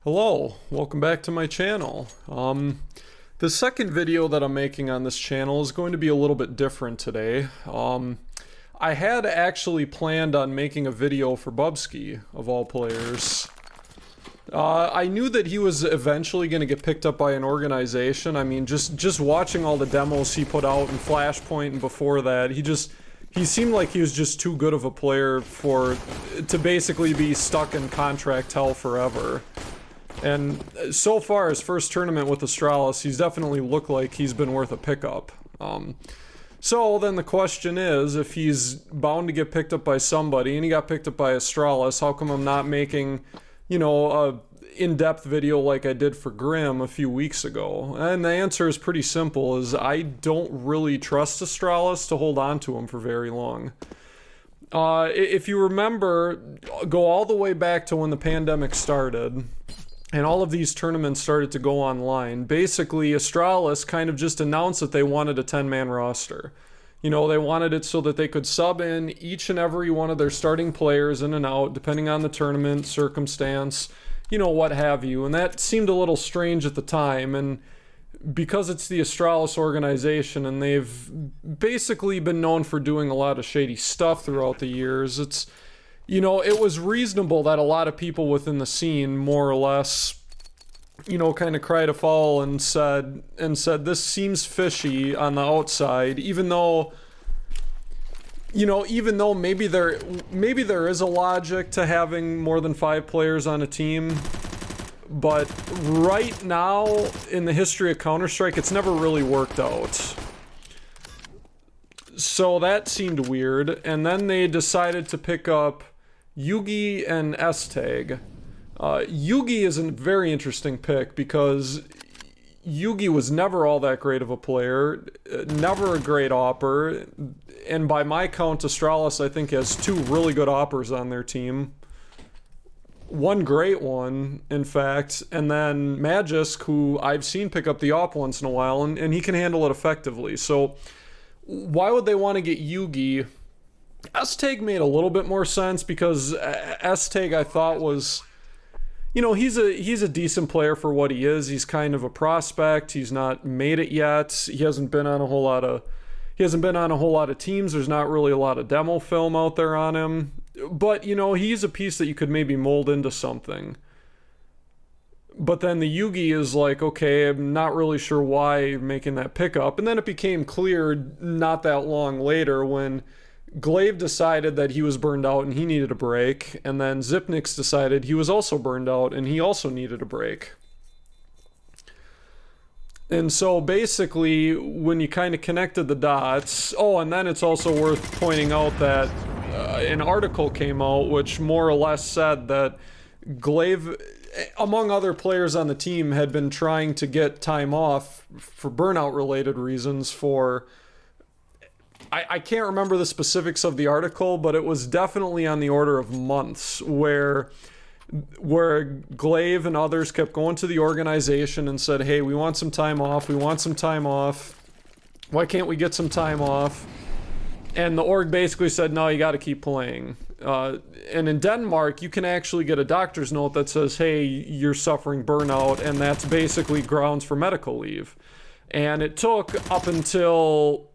Hello, welcome back to my channel. The second video that I'm making on this channel is going to be a little bit different today. I had actually planned on making a video for Bubzkji, of all players. I knew that he was eventually going to get picked up by an organization. I mean, just watching all the demos he put out in Flashpoint and before that, he seemed like he was just too good of a player to basically be stuck in contract hell forever. And so far, his first tournament with Astralis, he's definitely looked like he's been worth a pickup. So then the question is, if he's bound to get picked up by somebody, and he got picked up by Astralis, how come I'm not making, you know, a in-depth video like I did for Grim a few weeks ago? And the answer is pretty simple, is I don't really trust Astralis to hold on to him for very long. If you remember, go all the way back to when the pandemic started, and all of these tournaments started to go online. Basically, Astralis kind of just announced that they wanted a 10-man roster. You know, they wanted it so that they could sub in each and every one of their starting players in and out, depending on the tournament, circumstance, you know, what have you. And that seemed a little strange at the time, and because it's the Astralis organization, and they've basically been known for doing a lot of shady stuff throughout the years, you know, it was reasonable that a lot of people within the scene, more or less, you know, kind of cried a foul and said, this seems fishy on the outside, even though, you know, maybe there is a logic to having more than 5 players on a team. But right now, in the history of Counter-Strike, it's never really worked out. So that seemed weird, and then they decided to pick up Yugi and S-Tag. Yugi is a very interesting pick because Yugi was never all that great of a player, never a great opper, and by my count, Astralis I think has 2 really good oppers on their team. One great one, in fact, and then Magisk, who I've seen pick up the op once in a while, and he can handle it effectively. So why would they want to get Yugi? S-Tag made a little bit more sense because S-Tag I thought was, you know, he's a decent player for what he is. He's kind of a prospect. He's not made it yet. He hasn't been on a whole lot of teams. There's not really a lot of demo film out there on him. But, you know, he's a piece that you could maybe mold into something. But then the Yugi is like, okay, I'm not really sure why you're making that pickup. And then it became clear not that long later when Glaive decided that he was burned out and he needed a break, and then Zipnix decided he was also burned out and he also needed a break. And so basically, when you kind of connected the dots, and then it's also worth pointing out that an article came out which more or less said that Glaive, among other players on the team, had been trying to get time off for burnout related reasons for, I can't remember the specifics of the article, but it was definitely on the order of months where Glaive and others kept going to the organization and said, hey, we want some time off, why can't we get some time off? And the org basically said, no, you got to keep playing. And in Denmark, you can actually get a doctor's note that says, hey, you're suffering burnout, and that's basically grounds for medical leave. And it took up until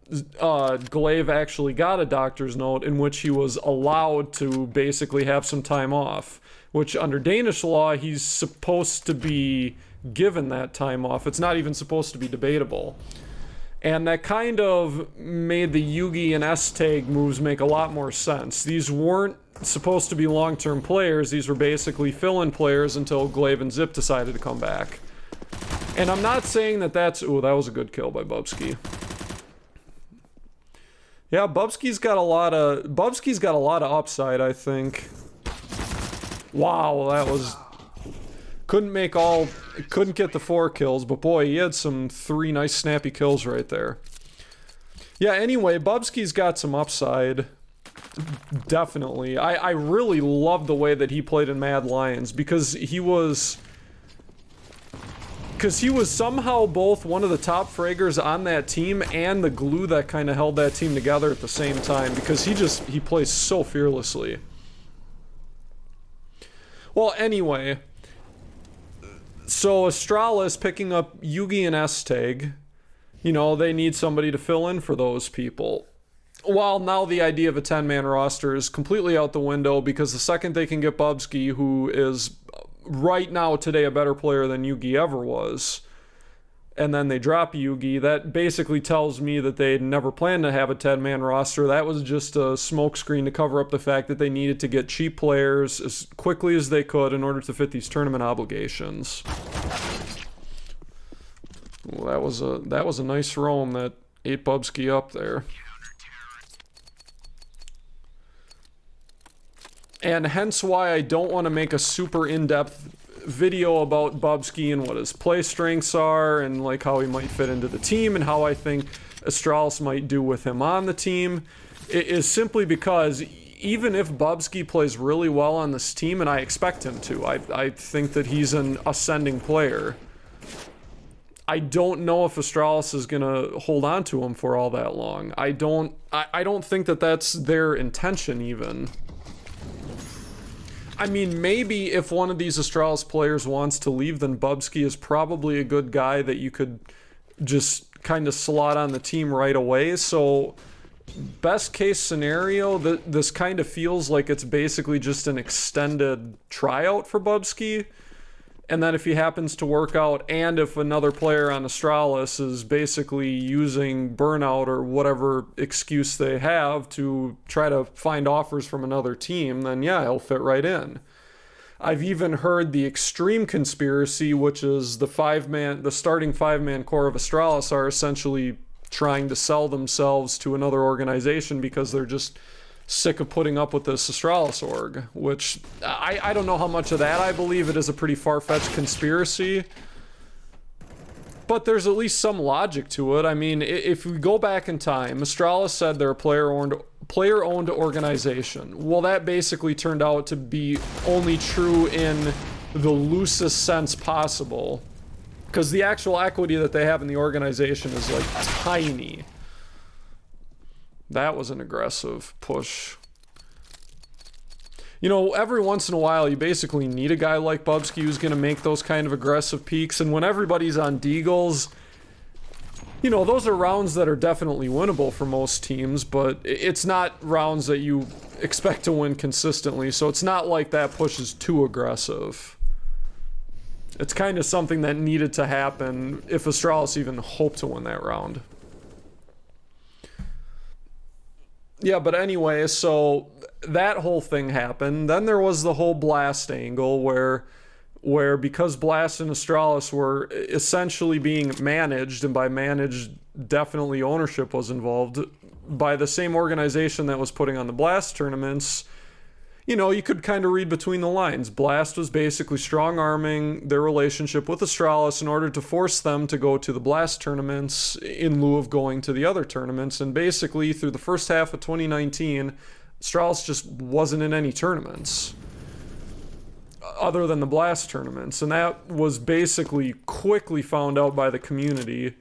Glaive actually got a doctor's note in which he was allowed to basically have some time off, which under Danish law, he's supposed to be given that time off. It's not even supposed to be debatable. And that kind of made the Yugi and S-Tag moves make a lot more sense. These weren't supposed to be long-term players. These were basically fill-in players until Glaive and Zip decided to come back. And I'm not saying that that's... Ooh, that was a good kill by Bubzkji. Yeah, Bubzkji's got a lot of upside, I think. Wow, that was... Couldn't get the 4 kills, but boy, he had some 3 nice snappy kills right there. Yeah, anyway, Bubzkji's got some upside. Definitely. I really loved the way that he played in Mad Lions because he was somehow both one of the top fraggers on that team and the glue that kind of held that team together at the same time because he plays so fearlessly. Well, anyway, So Astralis picking up Yugi and Esteg, you know, they need somebody to fill in for those people. While now the idea of a 10-man roster is completely out the window, because the second they can get Bubzkji, who is right now today a better player than Yugi ever was, and then they drop Yugi, that basically tells me that they never planned to have a 10-man roster. That was just a smokescreen to cover up the fact that they needed to get cheap players as quickly as they could in order to fit these tournament obligations. Well, that was a nice roam that ate Bubzkji up there. And hence why I don't want to make a super in-depth video about Bubzkji and what his play strengths are and like how he might fit into the team and how I think Astralis might do with him on the team. It is simply because even if Bubzkji plays really well on this team, and I expect him to, I think that he's an ascending player, I don't know if Astralis is gonna hold on to him for all that long. I don't think that that's their intention even. I mean, maybe if one of these Astralis players wants to leave, then Bubzkji is probably a good guy that you could just kind of slot on the team right away. So best case scenario, this kind of feels like it's basically just an extended tryout for Bubzkji. And then if he happens to work out, and if another player on Astralis is basically using burnout or whatever excuse they have to try to find offers from another team, then yeah, he'll fit right in. I've even heard the extreme conspiracy, which is the starting 5-man core of Astralis are essentially trying to sell themselves to another organization because they're just sick of putting up with this Astralis org, which I don't know how much of that I believe. It is a pretty far-fetched conspiracy, but there's at least some logic to it. I mean, if we go back in time, Astralis said they're a player-owned organization. Well, that basically turned out to be only true in the loosest sense possible, because the actual equity that they have in the organization is like tiny. That was an aggressive push. You know, every once in a while, you basically need a guy like Bubzkji who's going to make those kind of aggressive peaks. And when everybody's on Deagles, you know, those are rounds that are definitely winnable for most teams, but it's not rounds that you expect to win consistently. So it's not like that push is too aggressive. It's kind of something that needed to happen if Astralis even hoped to win that round. Yeah, but anyway, so that whole thing happened. Then there was the whole Blast angle where because Blast and Astralis were essentially being managed, and by managed, definitely ownership was involved, by the same organization that was putting on the Blast tournaments. You know, you could kind of read between the lines. Blast was basically strong-arming their relationship with Astralis in order to force them to go to the Blast tournaments in lieu of going to the other tournaments. And basically, through the first half of 2019, Astralis just wasn't in any tournaments other than the Blast tournaments. And that was basically quickly found out by the community.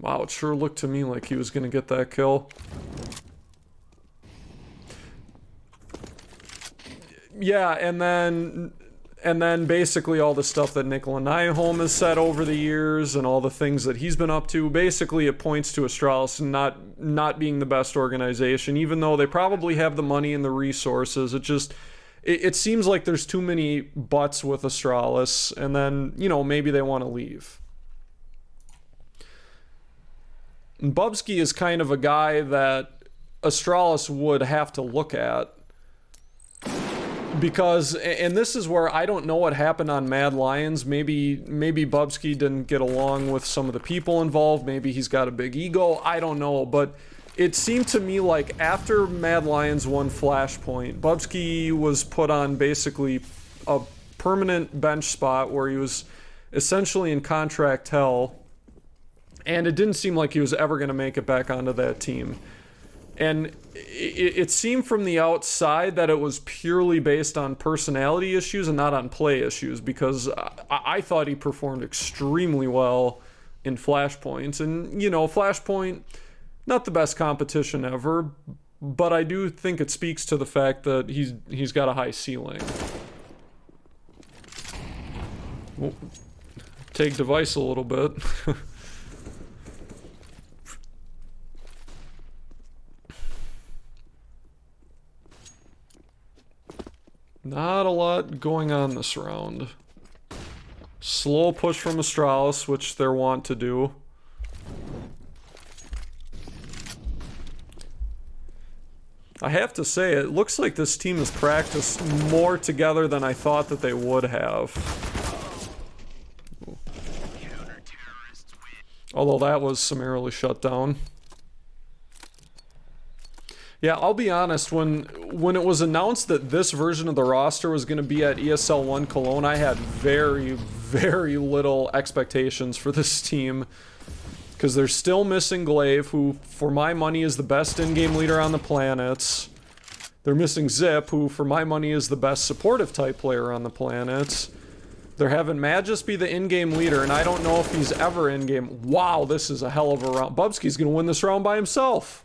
Wow, it sure looked to me like he was going to get that kill. Yeah, and then basically all the stuff that Nicola Nyholm has said over the years and all the things that he's been up to, basically it points to Astralis not being the best organization, even though they probably have the money and the resources. It seems like there's too many butts with Astralis, and then, you know, maybe they want to leave. And Bubzkji is kind of a guy that Astralis would have to look at, because, and this is where I don't know what happened on Mad Lions. Maybe Bubzkji didn't get along with some of the people involved. Maybe he's got a big ego. I don't know, but it seemed to me like after Mad Lions won Flashpoint, Bubzkji was put on basically a permanent bench spot where he was essentially in contract hell. And it didn't seem like he was ever going to make it back onto that team. And it seemed from the outside that it was purely based on personality issues and not on play issues, because I thought he performed extremely well in Flashpoint. And, you know, Flashpoint, not the best competition ever, but I do think it speaks to the fact that he's got a high ceiling. We'll take device a little bit. Not a lot going on this round. Slow push from Astralis, which they're wont to do. I have to say, it looks like this team has practiced more together than I thought that they would have. Although that was summarily shut down. Yeah, I'll be honest, when it was announced that this version of the roster was going to be at ESL 1 Cologne, I had very, very little expectations for this team. Because they're still missing Glaive, who, for my money, is the best in-game leader on the planet. They're missing Zip, who, for my money, is the best supportive type player on the planet. They're having Magus be the in-game leader, and I don't know if he's ever in-game. Wow, this is a hell of a round. Bubzkji's going to win this round by himself.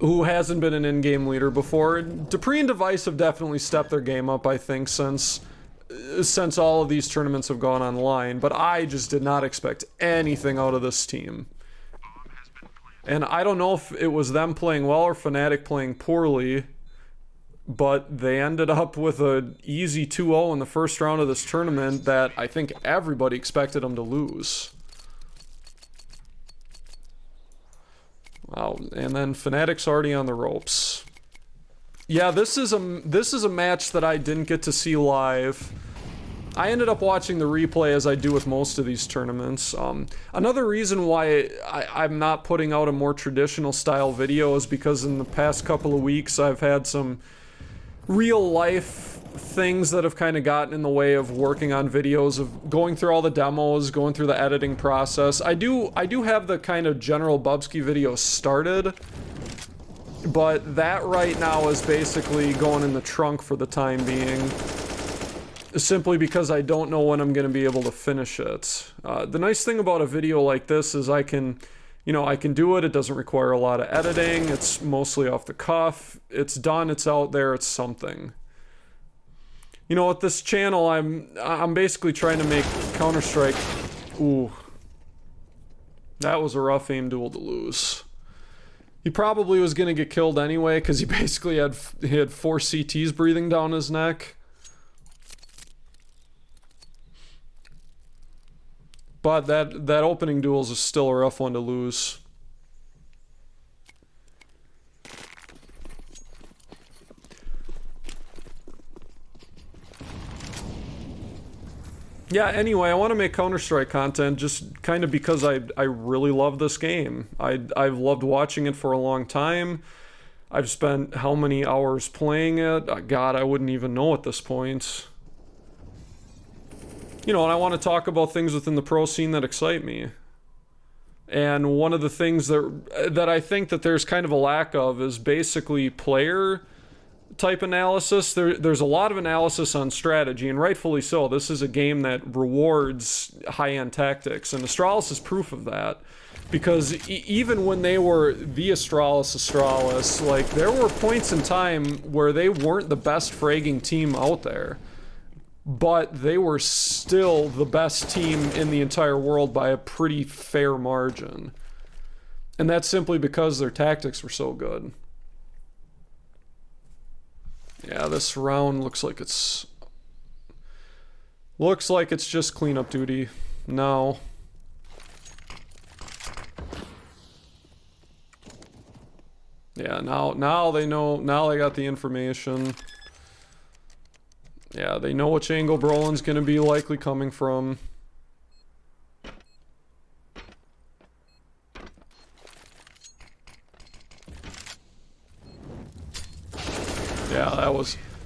Who hasn't been an in-game leader before. Dupree and Device have definitely stepped their game up, I think, since all of these tournaments have gone online, but I just did not expect anything out of this team. And I don't know if it was them playing well or Fnatic playing poorly, but they ended up with an easy 2-0 in the first round of this tournament that I think everybody expected them to lose. Wow, and then Fnatic's already on the ropes. Yeah, this is a match that I didn't get to see live. I ended up watching the replay as I do with most of these tournaments. Another reason why I'm not putting out a more traditional style video is because in the past couple of weeks I've had some real life things that have kind of gotten in the way of working on videos, of going through all the demos, going through the editing process. I do have the kind of general Bubzkji video started, but that right now is basically going in the trunk for the time being, simply because I don't know when I'm going to be able to finish it. The nice thing about a video like this is I can do it. It doesn't require a lot of editing. It's mostly off the cuff. It's done. It's out there. It's something. You know, with this channel, I'm basically trying to make Counter-Strike. Ooh, that was a rough aim duel to lose. He probably was gonna get killed anyway because he basically had 4 CTs breathing down his neck. But that opening duels is still a rough one to lose. Yeah, anyway, I want to make Counter-Strike content just kind of because I really love this game. I've loved watching it for a long time. I've spent how many hours playing it? God, I wouldn't even know at this point. You know, and I want to talk about things within the pro scene that excite me. And one of the things that I think that there's kind of a lack of is basically player type analysis. There's a lot of analysis on strategy, and rightfully so. This is a game that rewards high-end tactics, and Astralis is proof of that. Because even when they were the Astralis, like, there were points in time where they weren't the best fragging team out there. But they were still the best team in the entire world by a pretty fair margin. And that's simply because their tactics were so good. Yeah, this round looks like it's just cleanup duty. No. Yeah, now they know, now they got the information. Yeah, they know which angle Brolin's gonna be likely coming from. Yeah,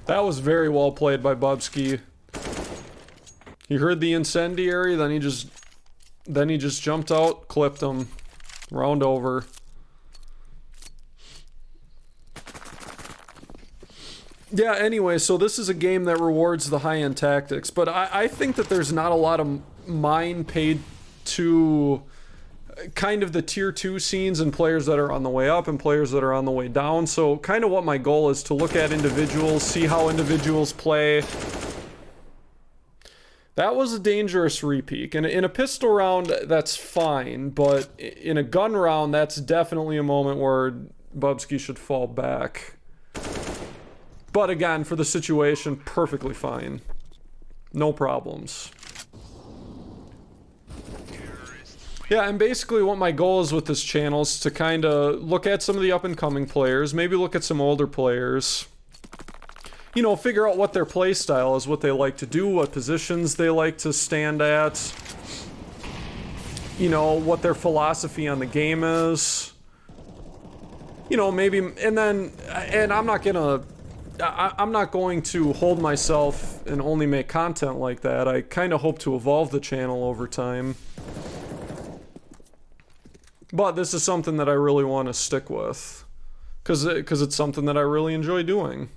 that was very well played by Bubzkji. He heard the incendiary, then he just jumped out, clipped him. Round over. Yeah, anyway, so this is a game that rewards the high-end tactics, but I think that there's not a lot of mind paid to kind of the tier 2 scenes and players that are on the way up and players that are on the way down. So kind of what my goal is to look at individuals, see how individuals play. That was a dangerous repeak. In a pistol round, that's fine, but in a gun round, that's definitely a moment where Bubzkji should fall back. But again, for the situation, perfectly fine. No problems. Yeah, and basically what my goal is with this channel is to kind of look at some of the up-and-coming players, maybe look at some older players. You know, figure out what their play style is, what they like to do, what positions they like to stand at. You know, what their philosophy on the game is. You know, maybe, and I'm not going to hold myself and only make content like that. I kind of hope to evolve the channel over time. But this is something that I really want to stick with. Because it's something that I really enjoy doing.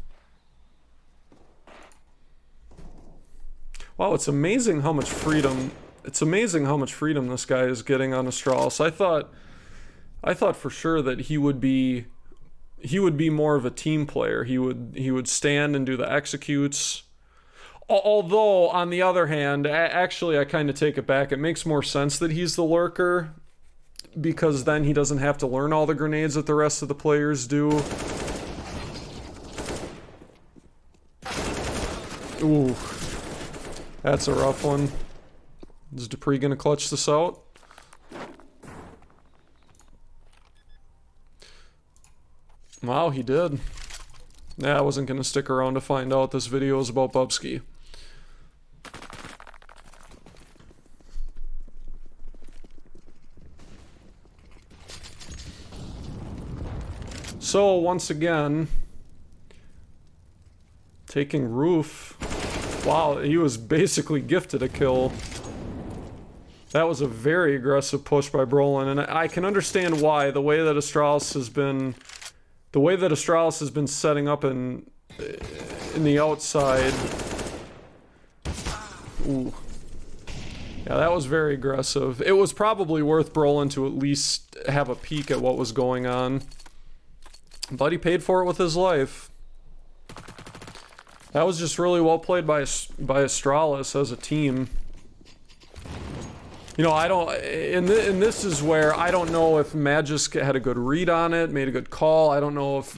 Wow, it's amazing how much freedom... It's amazing how much freedom this guy is getting on Astralis. I thought for sure that he would be more of a team player. He would stand and do the executes. Although, on the other hand, actually I kind of take it back. It makes more sense that he's the lurker, because then he doesn't have to learn all the grenades that the rest of the players do. Ooh. That's a rough one. Is Dupree gonna clutch this out? Wow, he did. Yeah, I wasn't gonna stick around to find out this video is about Bubzkji. So, once again, taking roof. Wow, he was basically gifted a kill. That was a very aggressive push by Brolin, and I can understand why. The way that Astralis has been setting up in the outside. Ooh. Yeah, that was very aggressive. It was probably worth Brolin to at least have a peek at what was going on. But he paid for it with his life. That was just really well played by Astralis as a team. You know, I don't... And this is where I don't know if Magisk had a good read on it, made a good call. I don't know if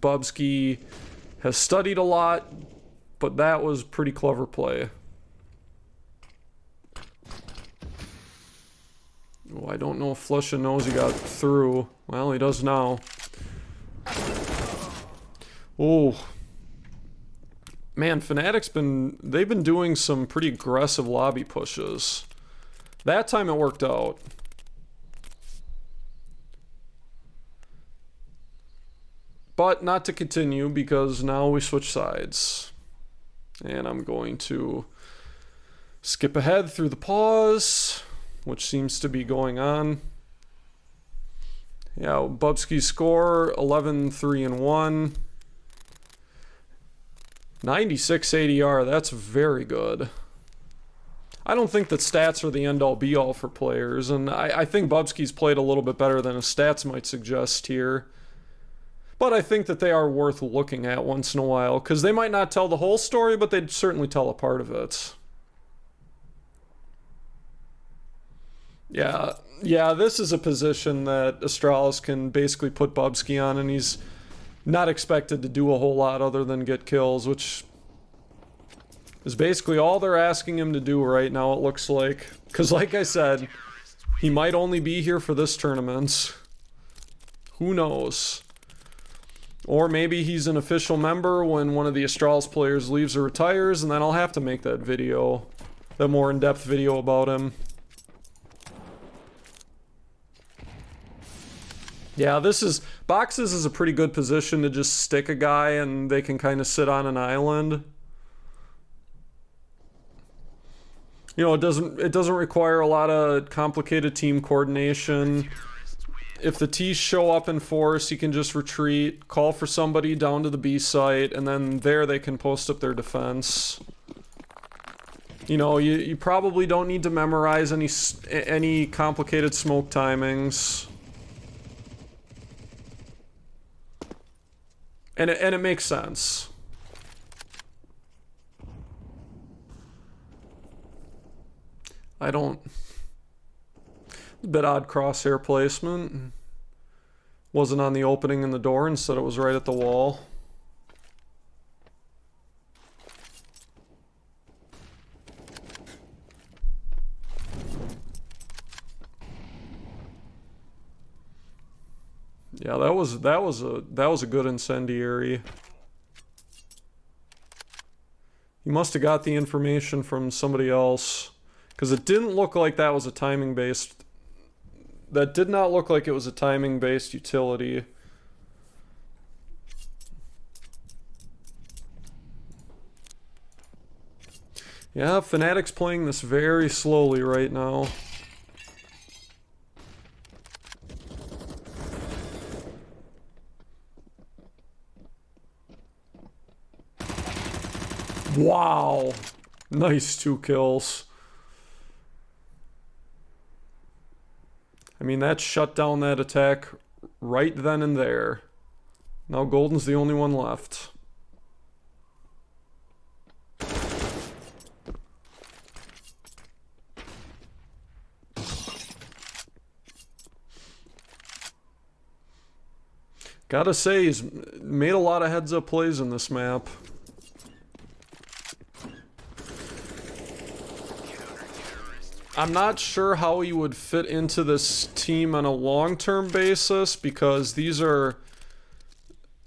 Bubzkji has studied a lot, but that was pretty clever play. Oh, I don't know if Flusha knows he got through. Well, he does now. Oh. Man, Fnatic's they've been doing some pretty aggressive lobby pushes. That time it worked out. But not to continue, because now we switch sides. And I'm going to skip ahead through the pause, which seems to be going on. Yeah, Bubzkji's score, 11-3-1. 96 ADR, that's very good. I don't think that stats are the end-all be-all for players, and I think Bubzkji's played a little bit better than his stats might suggest here. But I think that they are worth looking at once in a while, because they might not tell the whole story, but they'd certainly tell a part of it. Yeah, this is a position that Astralis can basically put Bubzkji on, and he's not expected to do a whole lot other than get kills, which is basically all they're asking him to do right now, it looks like. Because like I said, he might only be here for this tournament. Who knows? Or maybe he's an official member when one of the Astralis players leaves or retires, and then I'll have to make that video, that more in-depth video about him. Yeah, Boxes is a pretty good position to just stick a guy and they can kind of sit on an island. You know, it doesn't require a lot of complicated team coordination. If the T's show up in force, you can just retreat, call for somebody down to the B site, and then there they can post up their defense. You know, you probably don't need to memorize any complicated smoke timings. And it makes sense. I don't... A bit odd crosshair placement. Wasn't on the opening in the door, instead it was right at the wall. Yeah, that was a good incendiary. He must have got the information from somebody else, because it didn't look like that was a timing based. That did not look like it was a timing based utility. Yeah, Fnatic's playing this very slowly right now. Wow. Nice 2 kills. I mean, that shut down that attack right then and there. Now Golden's the only one left. Gotta say, he's made a lot of heads-up plays in this map. I'm not sure how he would fit into this team on a long-term basis, because these are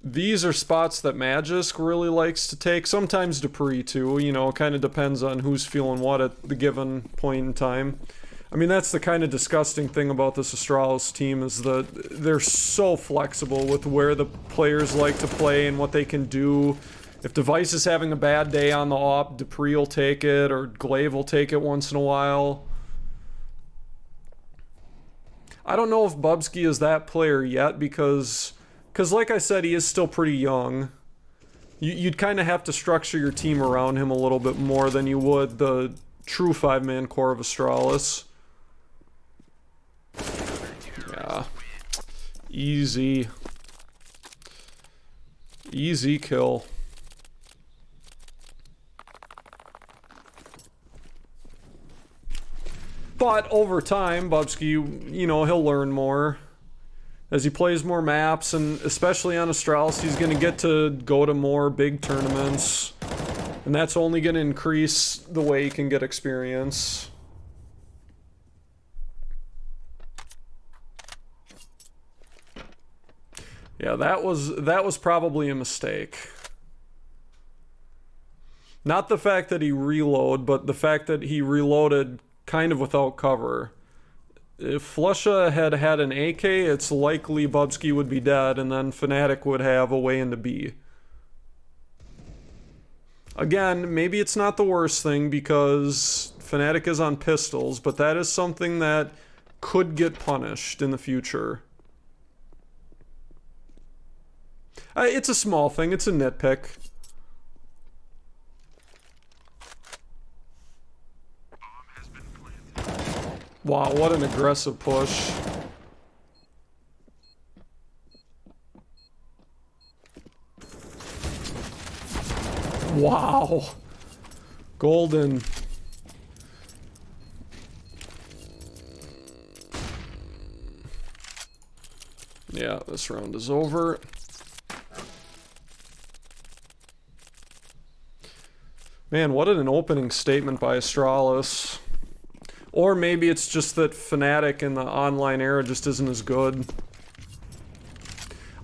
spots that Magisk really likes to take. Sometimes Dupree too, you know, kind of depends on who's feeling what at the given point in time. I mean, that's the kind of disgusting thing about this Astralis team, is that they're so flexible with where the players like to play and what they can do. If Device is having a bad day on the op, Dupree will take it, or Glaive will take it once in a while. I don't know if Bubzkji is that player yet, because like I said, he is still pretty young. You'd kind of have to structure your team around him a little bit more than you would the true 5-man core of Astralis. Yeah. Easy. Easy kill. But over time, Bubzkji, you know, he'll learn more. As he plays more maps, and especially on Astralis, he's going to get to go to more big tournaments. And that's only going to increase the way he can get experience. Yeah, that was probably a mistake. Not the fact that he reloaded, but the fact that he reloaded kind of without cover. If Flusha had had an AK, it's likely Bubzkji would be dead, and then Fnatic would have a way into B. Again, maybe it's not the worst thing, because Fnatic is on pistols, but that is something that could get punished in the future. It's a small thing, it's a nitpick. Wow, what an aggressive push. Wow. Golden. Yeah, this round is over. Man, what an opening statement by Astralis. Or maybe it's just that Fnatic in the online era just isn't as good.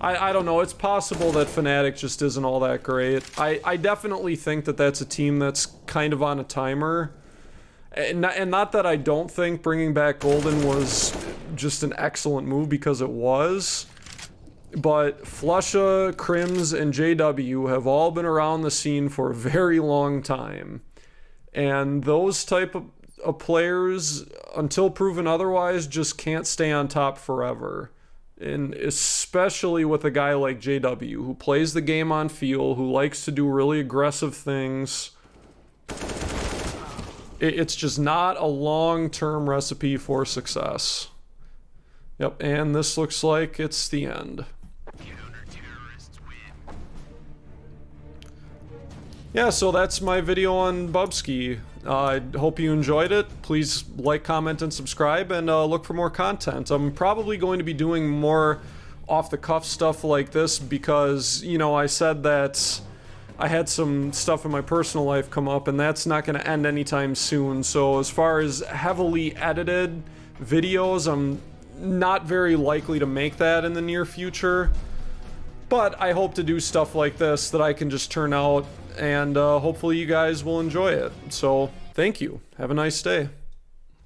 I don't know, it's possible that Fnatic just isn't all that great. I definitely think that that's a team that's kind of on a timer. And not that I don't think bringing back Golden was just an excellent move, because it was. But Flusha, Crims, and JW have all been around the scene for a very long time. And those type of players, until proven otherwise, just can't stay on top forever. And especially with a guy like JW, who plays the game on feel, who likes to do really aggressive things. It's just not a long-term recipe for success. Yep, and this looks like it's the end. Yeah, so that's my video on Bubzkji. I hope you enjoyed it. Please like, comment, and subscribe, and look for more content. I'm probably going to be doing more off-the-cuff stuff like this because, you know, I said that I had some stuff in my personal life come up, and that's not going to end anytime soon. So as far as heavily edited videos, I'm not very likely to make that in the near future. But I hope to do stuff like this that I can just turn out, and hopefully you guys will enjoy it. So thank you. Have a nice day.